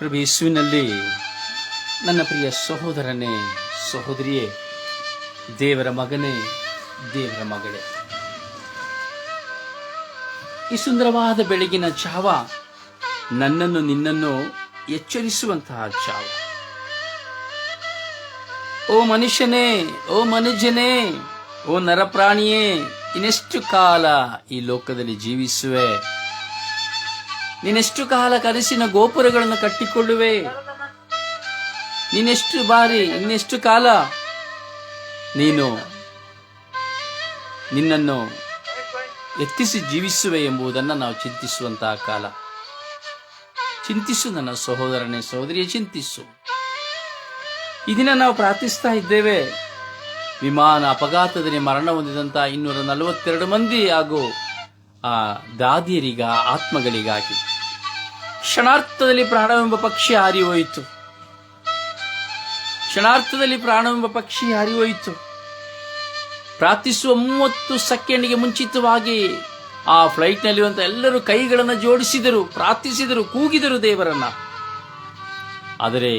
ಪ್ರಭು ಯೇಸುವಿನಲ್ಲಿ ನನ್ನ ಪ್ರಿಯ ಸಹೋದರನೇ, ಸಹೋದರಿಯೇ, ದೇವರ ಮಗನೇ, ದೇವರ ಮಗಳೇ, ಈ ಸುಂದರವಾದ ಬೆಳಗಿನ ಛಾವ ನನ್ನನ್ನು ನಿನ್ನನ್ನು ಎಚ್ಚರಿಸುವಂತಹ ಛಾವ. ಓ ಮನುಷ್ಯನೇ, ಓ ಮನುಜನೇ, ಓ ನರಪ್ರಾಣಿಯೇ, ಇನ್ನೆಷ್ಟು ಕಾಲ ಈ ಲೋಕದಲ್ಲಿ ಜೀವಿಸುವೆ? ನೀನೆಷ್ಟು ಕಾಲ ಕನಸಿನ ಗೋಪುರಗಳನ್ನು ಕಟ್ಟಿಕೊಳ್ಳುವೆ? ನೀನೆಷ್ಟು ಬಾರಿ, ಇನ್ನೆಷ್ಟು ಕಾಲ ನೀನು ನಿನ್ನನ್ನು ಎತ್ತಿಸಿ ಜೀವಿಸುವೆ ಎಂಬುದನ್ನು ನಾವು ಚಿಂತಿಸುವಂತಹ ಕಾಲ. ಚಿಂತಿಸು ನನ್ನ ಸಹೋದರನೇ, ಸಹೋದರಿಯೇ, ಚಿಂತಿಸು. ಈ ದಿನ ನಾವು ಪ್ರಾರ್ಥಿಸ್ತಾ ಇದ್ದೇವೆ ವಿಮಾನ ಅಪಘಾತದಲ್ಲಿ ಮರಣ ಹೊಂದಿದಂತಹ 242 ಮಂದಿ ಹಾಗೂ ಆ ದಾದಿಯರಿಗ ಆತ್ಮಗಳಿಗಾಗಿ. ಕ್ಷಣಾರ್ಥದಲ್ಲಿ ಪ್ರಾಣವೆಂಬ ಪಕ್ಷಿ ಹಾರಿ ಹೋಯಿತು. ಕ್ಷಣಾರ್ಥದಲ್ಲಿ ಪ್ರಾಣವೆಂಬ ಪಕ್ಷಿ ಹಾರಿ ಹೋಯಿತು. ಪ್ರಾರ್ಥಿಸುವ 30 ಸೆಕೆಂಡ್ಗೆ ಮುಂಚಿತವಾಗಿ ಆ ಫ್ಲೈಟ್ನಲ್ಲಿರುವಂತ ಎಲ್ಲರೂ ಕೈಗಳನ್ನು ಜೋಡಿಸಿದರು, ಪ್ರಾರ್ಥಿಸಿದರು, ಕೂಗಿದರು ದೇವರನ್ನ. ಆದರೆ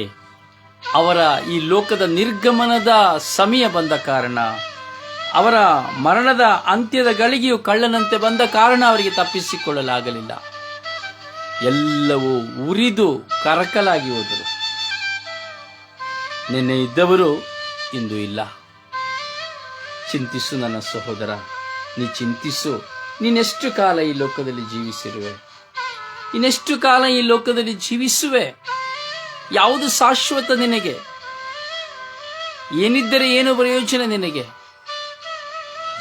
ಅವರ ಈ ಲೋಕದ ನಿರ್ಗಮನದ ಸಮಯ ಬಂದ ಕಾರಣ, ಅವರ ಮರಣದ ಅಂತ್ಯದ ಗಳಿಗೆಯು ಕಳ್ಳನಂತೆ ಬಂದ ಕಾರಣ ಅವರಿಗೆ ತಪ್ಪಿಸಿಕೊಳ್ಳಲಾಗಲಿಲ್ಲ. ಎಲ್ಲವೂ ಉರಿದು ಕರಕಲಾಗಿ ಹೋದರು. ನಿನ್ನೆ ಇದ್ದವರು ಇಂದು ಇಲ್ಲ. ಚಿಂತಿಸು ನನ್ನ ಸಹೋದರ, ನೀ ಚಿಂತಿಸು. ನೀನೆಷ್ಟು ಕಾಲ ಈ ಲೋಕದಲ್ಲಿ ಜೀವಿಸಿರುವೆ? ಇನ್ನೆಷ್ಟು ಕಾಲ ಈ ಲೋಕದಲ್ಲಿ ಜೀವಿಸುವೆ? ಯಾವುದು ಶಾಶ್ವತ ನಿನಗೆ? ಏನಿದ್ದರೆ ಏನು ಪ್ರಯೋಜನ ನಿನಗೆ?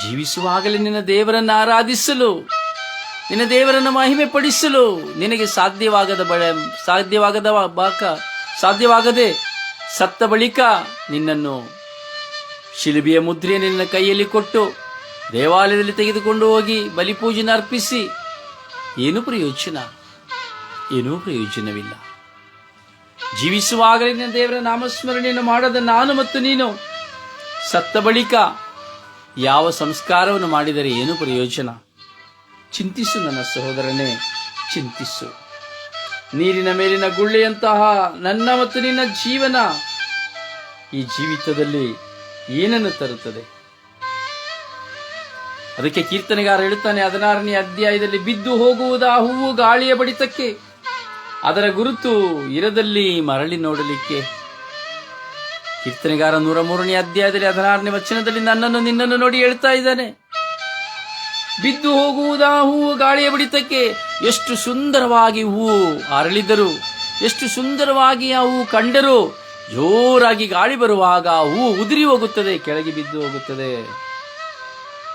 ಜೀವಿಸುವಾಗಲೇ ನಿನ್ನ ದೇವರನ್ನು ಆರಾಧಿಸಲು, ನಿನ್ನ ದೇವರನ್ನು ಮಹಿಮೆ ಪಡಿಸಲು ನಿನಗೆ ಸಾಧ್ಯವಾಗದೆ ಸತ್ತ ಬಳಿಕ ನಿನ್ನನ್ನು ಶಿಲುಬೆಯ ಮುದ್ರೆಯ ನಿನ್ನ ಕೈಯಲ್ಲಿ ಕೊಟ್ಟು ದೇವಾಲಯದಲ್ಲಿ ತೆಗೆದುಕೊಂಡು ಹೋಗಿ ಬಲಿಪೂಜೆನ ಅರ್ಪಿಸಿ ಏನು ಪ್ರಯೋಜನ? ಏನೂ ಪ್ರಯೋಜನವಿಲ್ಲ. ಜೀವಿಸುವಾಗಲೇ ನಿನ್ನ ದೇವರ ನಾಮಸ್ಮರಣೆಯನ್ನು ಮಾಡದ ನಾನು ಮತ್ತು ನೀನು ಸತ್ತ ಬಳಿಕ ಯಾವ ಸಂಸ್ಕಾರವನ್ನು ಮಾಡಿದರೆ ಏನು ಪ್ರಯೋಜನ? ಚಿಂತಿಸು ನನ್ನ ಸಹೋದರನೇ, ಚಿಂತಿಸು. ನೀರಿನ ಮೇಲಿನ ಗುಳ್ಳೆಯಂತಹ ನನ್ನ ಮತ್ತು ನಿನ್ನ ಜೀವನ ಈ ಜೀವಿತದಲ್ಲಿ ಏನನ್ನು ತರುತ್ತದೆ? ಅದಕ್ಕೆ ಕೀರ್ತನೆಗಾರ ಹೇಳುತ್ತಾನೆ 16ನೇ ಅಧ್ಯಾಯದಲ್ಲಿ, ಬಿದ್ದು ಹೋಗುವುದಾ ಹೂವು ಗಾಳಿಯ ಬಡಿತಕ್ಕೆ, ಅದರ ಗುರುತು ಇರದಲ್ಲಿ ಮರಳಿ ನೋಡಲಿಕ್ಕೆ. ಕೀರ್ತನೆಗಾರ 103ನೇ ಅಧ್ಯಾಯದಲ್ಲಿ 16ನೇ ವಚನದಲ್ಲಿ ನನ್ನನ್ನು ನಿನ್ನನ್ನು ನೋಡಿ ಹೇಳ್ತಾ ಇದ್ದಾನೆ. ಬಿದ್ದು ಹೋಗುವುದಾ ಹೂವು ಗಾಳಿಯ ಬಡಿತಕ್ಕೆ. ಎಷ್ಟು ಸುಂದರವಾಗಿ ಹೂವು ಅರಳಿದರು, ಎಷ್ಟು ಸುಂದರವಾಗಿ ಆ ಹೂವು ಕಂಡರು. ಜೋರಾಗಿ ಗಾಳಿ ಬರುವಾಗ ಹೂವು ಉದುರಿ ಹೋಗುತ್ತದೆ, ಕೆಳಗೆ ಬಿದ್ದು ಹೋಗುತ್ತದೆ.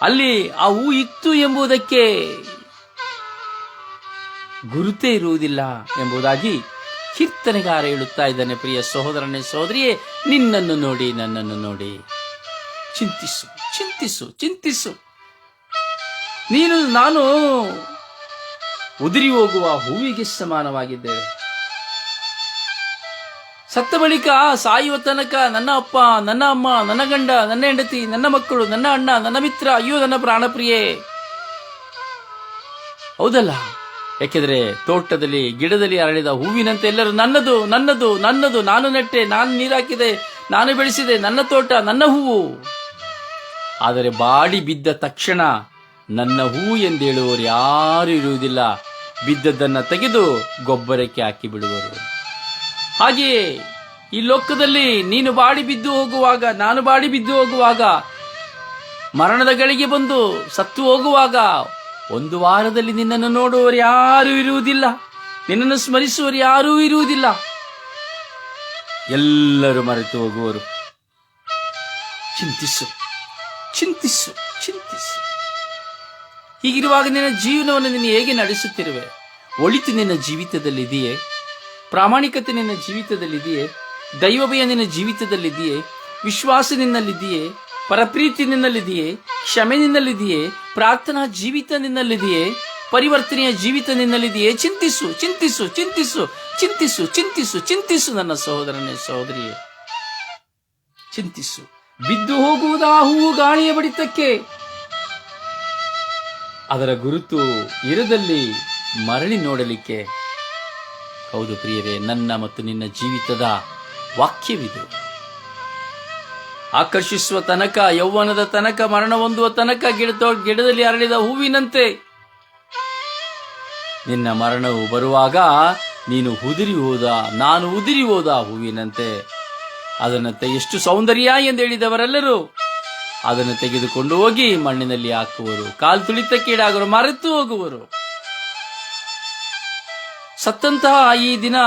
ಅಲ್ಲಿ ಆ ಹೂವು ಇತ್ತು ಎಂಬುದಕ್ಕೆ ಗುರುತೇ ಇರುವುದಿಲ್ಲ ಎಂಬುದಾಗಿ ಕೀರ್ತನೆಗಾರ ಹೇಳುತ್ತಾ ಇದ್ದಾನೆ. ಪ್ರಿಯ ಸಹೋದರನೇ, ಸಹೋದರಿಯೇ, ನಿನ್ನನ್ನು ನೋಡಿ, ನನ್ನನ್ನು ನೋಡಿ ಚಿಂತಿಸು, ಚಿಂತಿಸು, ಚಿಂತಿಸು. ನಾನು ಉದುರಿ ಹೋಗುವ ಹೂವಿಗೆ ಸಮಾನವಾಗಿದ್ದೇವೆ. ಸತ್ತ ಬಳಿಕ ಸಾಯುವ ತನಕ ನನ್ನ ಅಪ್ಪ, ನನ್ನ ಅಮ್ಮ, ನನ್ನ ಗಂಡ, ನನ್ನ ಹೆಂಡತಿ, ನನ್ನ ಮಕ್ಕಳು, ನನ್ನ ಅಣ್ಣ, ನನ್ನ ಮಿತ್ರ, ಅಯ್ಯೋ ನನ್ನ ಪ್ರಾಣಪ್ರಿಯೆ, ಹೌದಲ್ಲ? ಯಾಕೆಂದ್ರೆ ತೋಟದಲ್ಲಿ ಗಿಡದಲ್ಲಿ ಅರಳಿದ ಹೂವಿನಂತೆ ಎಲ್ಲರೂ ನನ್ನದು, ನನ್ನದು, ನನ್ನದು, ನಾನು ನೆಟ್ಟೆ, ನಾನು ನೀರಾಕಿದೆ, ನಾನು ಬೆಳೆಸಿದೆ, ನನ್ನ ತೋಟ, ನನ್ನ ಹೂವು. ಆದರೆ ಬಾಡಿ ಬಿದ್ದ ತಕ್ಷಣ ನನ್ನ ಹೂವು ಎಂದೇಳುವವರು ಯಾರು ಇರುವುದಿಲ್ಲ. ಬಿದ್ದದ್ದನ್ನು ತೆಗೆದು ಗೊಬ್ಬರಕ್ಕೆ ಹಾಕಿ ಬಿಡುವರು. ಹಾಗೆಯೇ ಈ ಲೋಕದಲ್ಲಿ ನೀನು ಬಾಡಿ ಬಿದ್ದು ಹೋಗುವಾಗ, ನಾನು ಬಾಡಿ ಬಿದ್ದು ಹೋಗುವಾಗ, ಮರಣದ ಗಳಿಗೆ ಬಂದು ಸತ್ತು ಹೋಗುವಾಗ, ಒಂದು ವಾರದಲ್ಲಿ ನಿನ್ನನ್ನು ನೋಡುವವರು ಯಾರೂ ಇರುವುದಿಲ್ಲ, ನಿನ್ನನ್ನು ಸ್ಮರಿಸುವವರು ಯಾರೂ ಇರುವುದಿಲ್ಲ. ಎಲ್ಲರೂ ಮರೆತು ಹೋಗುವರು. ಚಿಂತಿಸು, ಚಿಂತಿಸು, ಚಿಂತಿಸು. ಹೀಗಿರುವಾಗ ನಿನ್ನ ಜೀವನವನ್ನು ನೀನು ಹೇಗೆ ನಡೆಸುತ್ತಿರುವೆ? ಒಳಿತು ನಿನ್ನ ಜೀವಿತದಲ್ಲಿದೆಯೇ? ಪ್ರಾಮಾಣಿಕತೆ ನಿನ್ನ ಜೀವಿತದಲ್ಲಿದೆಯೇ? ದೈವಭಯ ನಿನ್ನ ಜೀವಿತದಲ್ಲಿದೆಯೇ? ವಿಶ್ವಾಸ ನಿನ್ನಲ್ಲಿದೆಯೇ? ಪರಪ್ರೀತಿ ನಿನ್ನಲ್ಲಿದೆಯೇ? ಕ್ಷಮೆ ನಿನ್ನಲ್ಲಿದೆಯೇ? ಪ್ರಾರ್ಥನಾ ಜೀವಿತ ನಿನ್ನಲ್ಲಿದೆಯೇ? ಪರಿವರ್ತನೆಯ ಜೀವಿತ ನಿನ್ನಲ್ಲಿದೆಯೇ? ಚಿಂತಿಸು, ಚಿಂತಿಸು, ಚಿಂತಿಸು, ಚಿಂತಿಸು, ಚಿಂತಿಸು, ಚಿಂತಿಸು ನನ್ನ ಸಹೋದರನೇ, ಸಹೋದರಿಯೇ, ಚಿಂತಿಸು. ಬಿದ್ದು ಹೋಗುವುದಾ ಹೂವು ಗಾಳಿಯ ಬಡಿತಕ್ಕೆ, ಅದರ ಗುರುತು ಇರದಲ್ಲಿ ಮರಳಿ ನೋಡಲಿಕ್ಕೆ. ಹೌದು ಪ್ರಿಯರೇ, ನನ್ನ ಮತ್ತು ನಿನ್ನ ಜೀವಿತದ ವಾಕ್ಯವಿದು. ಆಕರ್ಷಿಸುವ ತನಕ, ಯೌವನದ ತನಕ, ಮರಣ ಹೊಂದುವ ತನಕ ಗಿಡದಲ್ಲಿ ಅರಳಿದ ಹೂವಿನಂತೆ ನಿನ್ನ ಮರಣವು ಬರುವಾಗ ನೀನು ಉದುರಿ ಹೋದ, ನಾನು ಉದುರಿ ಹೋದ ಹೂವಿನಂತೆ. ಅದನ್ನಂತೆ ಎಷ್ಟು ಸೌಂದರ್ಯ ಎಂದು ಹೇಳಿದವರೆಲ್ಲರೂ ಅದನ್ನು ತೆಗೆದುಕೊಂಡು ಹೋಗಿ ಮಣ್ಣಿನಲ್ಲಿ ಹಾಕುವರು, ಕಾಲು ತುಳಿತಕ್ಕೀಡಾಗರು, ಮರೆತು ಹೋಗುವರು. ಸತ್ತಂತಹ ಈ ದಿನ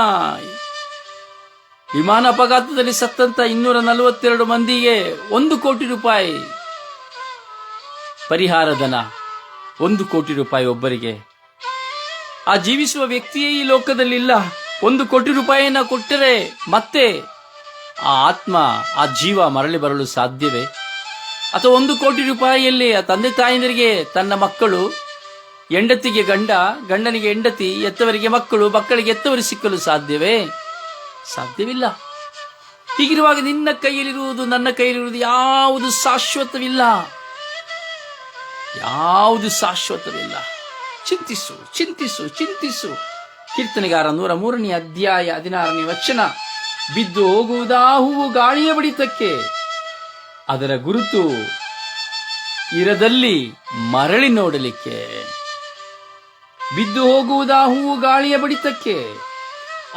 ವಿಮಾನ ಅಪಘಾತದಲ್ಲಿ ಸತ್ತಂತ 242 ಮಂದಿಗೆ 1 ಕೋಟಿ ರೂಪಾಯಿ ಪರಿಹಾರ ಧನ, 1 ಕೋಟಿ ರೂಪಾಯಿ ಒಬ್ಬರಿಗೆ. ಆ ಜೀವಿಸುವ ವ್ಯಕ್ತಿಯೇ ಈ ಲೋಕದಲ್ಲಿಲ್ಲ. 1 ಕೋಟಿ ರೂಪಾಯಿಯನ್ನ ಕೊಟ್ಟರೆ ಮತ್ತೆ ಆ ಆತ್ಮ, ಆ ಜೀವ ಮರಳಿ ಬರಲು ಸಾಧ್ಯವೇ? ಅಥವಾ 1 ಕೋಟಿ ರೂಪಾಯಿಯಲ್ಲಿ ಆ ತಂದೆ ತಾಯಂದಿರಿಗೆ ತನ್ನ ಮಕ್ಕಳು, ಹೆಂಡತಿಗೆ ಗಂಡ, ಗಂಡನಿಗೆ ಹೆಂಡತಿ, ಎತ್ತವರಿಗೆ ಮಕ್ಕಳು, ಮಕ್ಕಳಿಗೆ ಎತ್ತವರು ಸಿಕ್ಕಲು ಸಾಧ್ಯವೇ? ಸಾಧ್ಯವಿಲ್ಲ. ಹೀಗಿರುವಾಗ ನಿನ್ನ ಕೈಯಲ್ಲಿರುವುದು, ನನ್ನ ಕೈಯಲ್ಲಿರುವುದು ಯಾವುದು ಶಾಶ್ವತವಿಲ್ಲ, ಯಾವುದು ಶಾಶ್ವತವಿಲ್ಲ. ಚಿಂತಿಸು, ಚಿಂತಿಸು, ಚಿಂತಿಸು. ಕೀರ್ತನೆಗಾರ 103ನೇ ಅಧ್ಯಾಯ 16ನೇ ವಚನ. ಬಿದ್ದು ಹೋಗುವುದಾ ಹೂವು ಗಾಳಿಯ ಬಡಿತಕ್ಕೆ, ಅದರ ಗುರುತು ಇರದಲ್ಲಿ ಮರಳಿ ನೋಡಲಿಕ್ಕೆ. ಬಿದ್ದು ಹೋಗುವುದಾ ಹೂವು ಗಾಳಿಯ ಬಡಿತಕ್ಕೆ,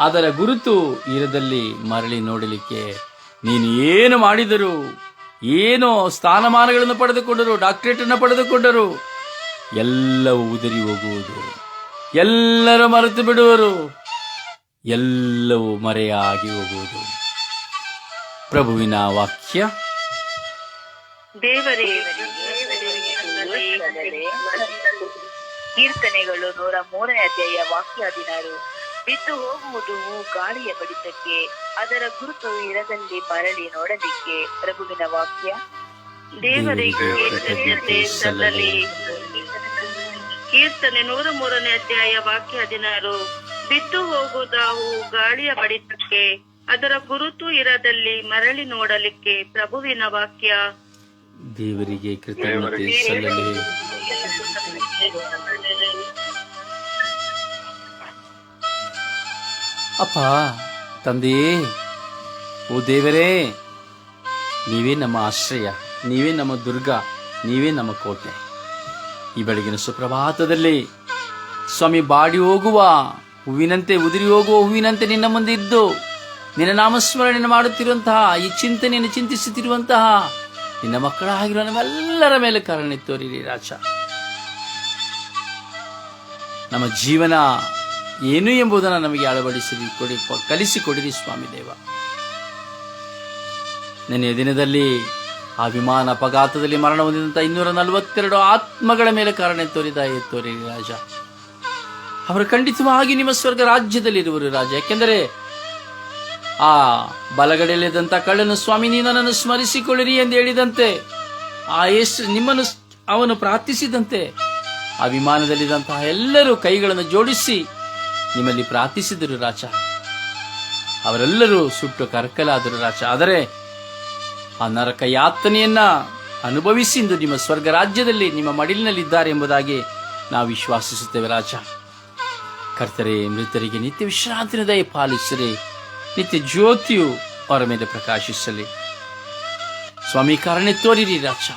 ಅದರ ಗುರುತು ಇರದಲ್ಲಿ ಮರಳಿ ನೋಡಲಿಕ್ಕೆ. ನೀನು ಏನು ಮಾಡಿದರೂ, ಏನೋ ಸ್ಥಾನಮಾನಗಳನ್ನು ಪಡೆದುಕೊಂಡರು, ಡಾಕ್ಟರೇಟ್ ಅನ್ನು ಪಡೆದುಕೊಂಡರು, ಎಲ್ಲವೂ ಉದುರಿ ಹೋಗುವುದು. ಎಲ್ಲರೂ ಮರೆತು ಬಿಡುವರು, ಎಲ್ಲವೂ ಮರೆಯಾಗಿ ಹೋಗುವುದು. ಪ್ರಭುವಿನ ವಾಕ್ಯ. ದೇವರೇ, ಕೀರ್ತನೆಗಳು 103ನೇ ಅಧ್ಯಾಯ ವಾಕ್ಯ 16. ಬಿದ್ದು ಹೋಗುವುದು ಗಾಳಿಯ ಬಡಿತಕ್ಕೆ, ಅದರ ಗುರುತು ಇರದಲ್ಲಿ ಮರಳಿ ನೋಡಲಿಕ್ಕೆ. ಪ್ರಭುವಿನ ವಾಕ್ಯ. ದೇವರಿಗೆ ಕೃತಜ್ಞತೆ ಸಲ್ಲಲಿ. ಕೀರ್ತನೆ 103ನೇ ಅಧ್ಯಾಯ ವಾಕ್ಯ 16. ಬಿದ್ದು ಹೋಗುವುದಾವು ಗಾಳಿಯ ಬಡಿತಕ್ಕೆ, ಅದರ ಗುರುತು ಇರದಲ್ಲಿ ಮರಳಿ ನೋಡಲಿಕ್ಕೆ. ಪ್ರಭುವಿನ ವಾಕ್ಯ. ದೇವರಿಗೆ ಕೃತಜ್ಞತೆ ಸಲ್ಲಲಿ. ಅಪ್ಪ, ತಂದೆಯೇ, ಓ ದೇವರೇ, ನೀವೇ ನಮ್ಮ ಆಶ್ರಯ, ನೀವೇ ನಮ್ಮ ದುರ್ಗ, ನೀವೇ ನಮ್ಮ ಕೋಟೆ. ಈ ಬೆಳಗಿನ ಸುಪ್ರಭಾತದಲ್ಲಿ ಸ್ವಾಮಿ, ಬಾಡಿ ಹೋಗುವ ಹೂವಿನಂತೆ, ಉದುರಿ ಹೋಗುವ ಹೂವಿನಂತೆ ನಿನ್ನ ಮುಂದೆ ಇದ್ದು ನಿನ್ನ ನಾಮಸ್ಮರಣೆ ಮಾಡುತ್ತಿರುವಂತಹ, ಈ ಚಿಂತನೆಯನ್ನು ಚಿಂತಿಸುತ್ತಿರುವಂತಹ ನಿನ್ನ ಮಕ್ಕಳಾಗಿರುವ ನಮ್ಮೆಲ್ಲರ ಮೇಲೆ ಕರುಣೆ ತೋರಿರಿ ರಾಜ. ನಮ್ಮ ಜೀವನ ಏನು ಎಂಬುದನ್ನು ನಮಗೆ ಅಳವಡಿಸಿ ಕಲಿಸಿಕೊಡಿರಿ ಸ್ವಾಮಿ ದೇವ. ನಿನ್ನೆಯ ದಿನದಲ್ಲಿ ಆ ವಿಮಾನ ಅಪಘಾತದಲ್ಲಿ ಮರಣ ಹೊಂದಿದಂತಹ 242 ಆತ್ಮಗಳ ಮೇಲೆ ಕರುಣೆ ತೋರಿರಿ ರಾಜ. ಅವರು ಖಂಡಿತವಾಗಿ ನಿಮ್ಮ ಸ್ವರ್ಗ ರಾಜ್ಯದಲ್ಲಿರುವರು ರಾಜ. ಯಾಕೆಂದರೆ ಆ ಬಲಗಡೆಯಲ್ಲಿದ್ದಂಥ ಕಳ್ಳನು, ಸ್ವಾಮಿ ನೀನು ನನ್ನನ್ನು ಸ್ಮರಿಸಿಕೊಳ್ಳಿರಿ ಎಂದು ಹೇಳಿದಂತೆ, ಆ ನಿಮ್ಮನ್ನು ಅವನು ಪ್ರಾರ್ಥಿಸಿದಂತೆ ಆ ವಿಮಾನದಲ್ಲಿದ್ದಂತಹ ಎಲ್ಲರೂ ಕೈಗಳನ್ನು ಜೋಡಿಸಿ ನಿಮ್ಮಲ್ಲಿ ಪ್ರಾರ್ಥಿಸಿದರು ರಾಜ. ಅವರೆಲ್ಲರೂ ಸುಟ್ಟು ಕರಕಲಾದರು ರಾಜ. ಆದರೆ ಆ ನರಕ ಯಾತನೆಯನ್ನ ಅನುಭವಿಸಿ ಇಂದು ನಿಮ್ಮ ಸ್ವರ್ಗ ರಾಜ್ಯದಲ್ಲಿ ನಿಮ್ಮ ಮಡಿಲಿನಲ್ಲಿದ್ದಾರೆ ಎಂಬುದಾಗಿ ನಾವು ವಿಶ್ವಾಸಿಸುತ್ತೇವೆ ರಾಜ. ಕರ್ತರೇ, ಮೃತರಿಗೆ ನಿತ್ಯ ವಿಶ್ರಾಂತಿನ ದಯ ಪಾಲಿಸಲಿ, ನಿತ್ಯ ಜ್ಯೋತಿಯು ಅವರ ಮೇಲೆ ಪ್ರಕಾಶಿಸಲಿ. ಸ್ವಾಮಿ, ಕರುಣೆ ತೋರಿರಿ ರಾಜ.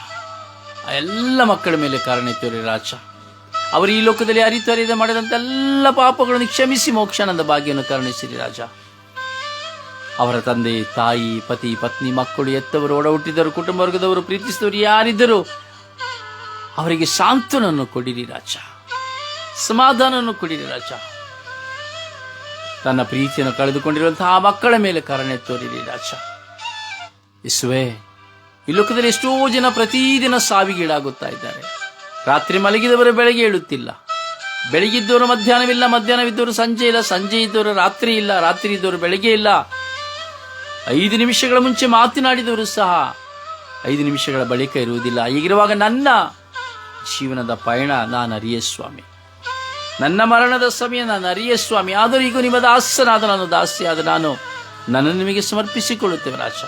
ಆ ಎಲ್ಲ ಮಕ್ಕಳ ಮೇಲೆ ಕರುಣೆ ತೋರಿ ರಾಜ. ಅವರು ಈ ಲೋಕದಲ್ಲಿ ಅರಿತು ಮಾಡಿದಂಥ ಎಲ್ಲ ಪಾಪಗಳನ್ನು ಕ್ಷಮಿಸಿ ಮೋಕ್ಷಾನಂದ ಭಾಗ್ಯವನ್ನು ಕರುಣಿಸಿರಿ ರಾಜ. ಅವರ ತಂದೆ, ತಾಯಿ, ಪತಿ, ಪತ್ನಿ, ಮಕ್ಕಳು, ಎತ್ತವರು, ಒಡ ಹುಟ್ಟಿದವರು, ಕುಟುಂಬ ವರ್ಗದವರು, ಪ್ರೀತಿಸಿದವರು ಯಾರಿದ್ದರೂ ಅವರಿಗೆ ಸಾಂತ್ವನವನ್ನು ಕೊಡಿರಿ ರಾಜ, ಸಮಾಧಾನವನ್ನು ಕೊಡಿರಿ ರಾಜ. ತನ್ನ ಪ್ರೀತಿಯನ್ನು ಕಳೆದುಕೊಂಡಿರುವಂತಹ ಆ ಮಕ್ಕಳ ಮೇಲೆ ಕರುಣೆ ತೋರಿರಿ ರಾಜ. ಯೇಸುವೇ, ಈ ಲೋಕದಲ್ಲಿ ಎಷ್ಟೋ ಜನ ಪ್ರತಿದಿನ ಸಾವಿಗೀಡಾಗುತ್ತಾ ಇದ್ದಾರೆ. ರಾತ್ರಿ ಮಲಗಿದವರು ಬೆಳಗ್ಗೆ ಏಳುತ್ತಿಲ್ಲ, ಬೆಳಗಿದ್ದವರು ಮಧ್ಯಾಹ್ನವಿಲ್ಲ, ಮಧ್ಯಾಹ್ನವಿದ್ದವರು ಸಂಜೆ ಇಲ್ಲ, ಸಂಜೆ ಇದ್ದವರು ರಾತ್ರಿ ಇಲ್ಲ, ರಾತ್ರಿ ಇದ್ದವರು ಬೆಳಗ್ಗೆ ಇಲ್ಲ. 5 ನಿಮಿಷಗಳ ಮುಂಚೆ ಮಾತನಾಡಿದವರು ಸಹ 5 ನಿಮಿಷಗಳ ಬಳಿಕ ಇರುವುದಿಲ್ಲ. ಹೀಗಿರುವಾಗ ನನ್ನ ಜೀವನದ ಪಯಣ ನಾನು ಅರಿಯೇ ಸ್ವಾಮಿ, ನನ್ನ ಮರಣದ ಸಮಯ ನಾನು ಅರಿಯೇ ಸ್ವಾಮಿ. ಆದರೂ ಈಗ ನಿಮ್ಮ ದಾಸನಾದ ನಾನು, ದಾಸಿಯಾದ ನಾನು ನನ್ನನ್ನು ನಿಮಗೆ ಸಮರ್ಪಿಸಿಕೊಳ್ಳುತ್ತೇವೆ ರಾಜ.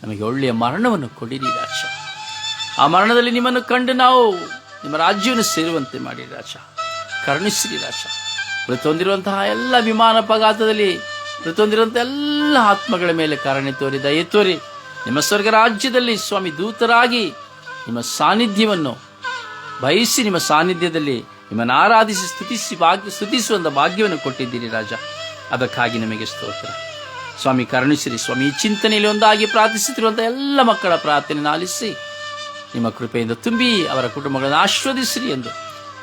ನಮಗೆ ಒಳ್ಳೆಯ ಮರಣವನ್ನು ಕೊಡಿರಿ ರಾಜ. ಆ ಮರಣದಲ್ಲಿ ನಿಮ್ಮನ್ನು ಕಂಡು ನಾವು ನಿಮ್ಮ ರಾಜ್ಯವನ್ನು ಸೇರುವಂತೆ ಮಾಡಿರಿ ರಾಜ. ಕರುಣಿಸಿರಿ ರಾಜ. ಮೃತ ಹೊಂದಿರುವಂತಹ ಎಲ್ಲ ವಿಮಾನ ಅಪಘಾತದಲ್ಲಿ ಮೃತ ಹೊಂದಿರುವಂತಹ ಎಲ್ಲ ಆತ್ಮಗಳ ಮೇಲೆ ಕರುಣೆ ತೋರಿ ದಯೆ ತೋರಿ ನಿಮ್ಮ ಸ್ವರ್ಗ ರಾಜ್ಯದಲ್ಲಿ ಸ್ವಾಮಿ ದೂತರಾಗಿ ನಿಮ್ಮ ಸಾನ್ನಿಧ್ಯವನ್ನು ಬಯಸಿ ನಿಮ್ಮ ಸಾನ್ನಿಧ್ಯದಲ್ಲಿ ನಿಮ್ಮನ್ನು ಆರಾಧಿಸಿ ಸ್ತುತಿಸುವಂಥ ಭಾಗ್ಯವನ್ನು ಕೊಟ್ಟಿದ್ದೀರಿ ರಾಜ. ಅದಕ್ಕಾಗಿ ನಮಗೆ ಸ್ತೋತ್ರ ಸ್ವಾಮಿ. ಕರುಣಿಸಿರಿ ಸ್ವಾಮಿ. ಈ ಚಿಂತನೆಯಲ್ಲಿ ಒಂದಾಗಿ ಪ್ರಾರ್ಥಿಸುತ್ತಿರುವಂಥ ಎಲ್ಲ ಮಕ್ಕಳ ಪ್ರಾರ್ಥನೆಯನ್ನು ಆಲಿಸಿ ನಿಮ್ಮ ಕೃಪೆಯಿಂದ ತುಂಬಿ ಅವರ ಕುಟುಂಬಗಳನ್ನು ಆಶೀರ್ವದಿಸಿರಿ ಎಂದು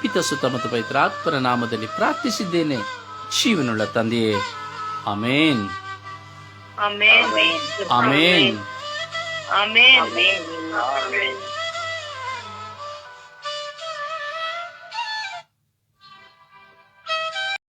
ಪಿತ ಸುತ ಮತ್ತು ಪವಿತ್ರಾತ್ಮರ ನಾಮದಲ್ಲಿ ಪ್ರಾರ್ಥಿಸಿದ್ದೇನೆ, ಜೀವನುಳ್ಳ ತಂದೆಯೇ. ಆಮೇನ್, ಆಮೇನ್, ಆಮೇನ್. ಆಮೇನ್.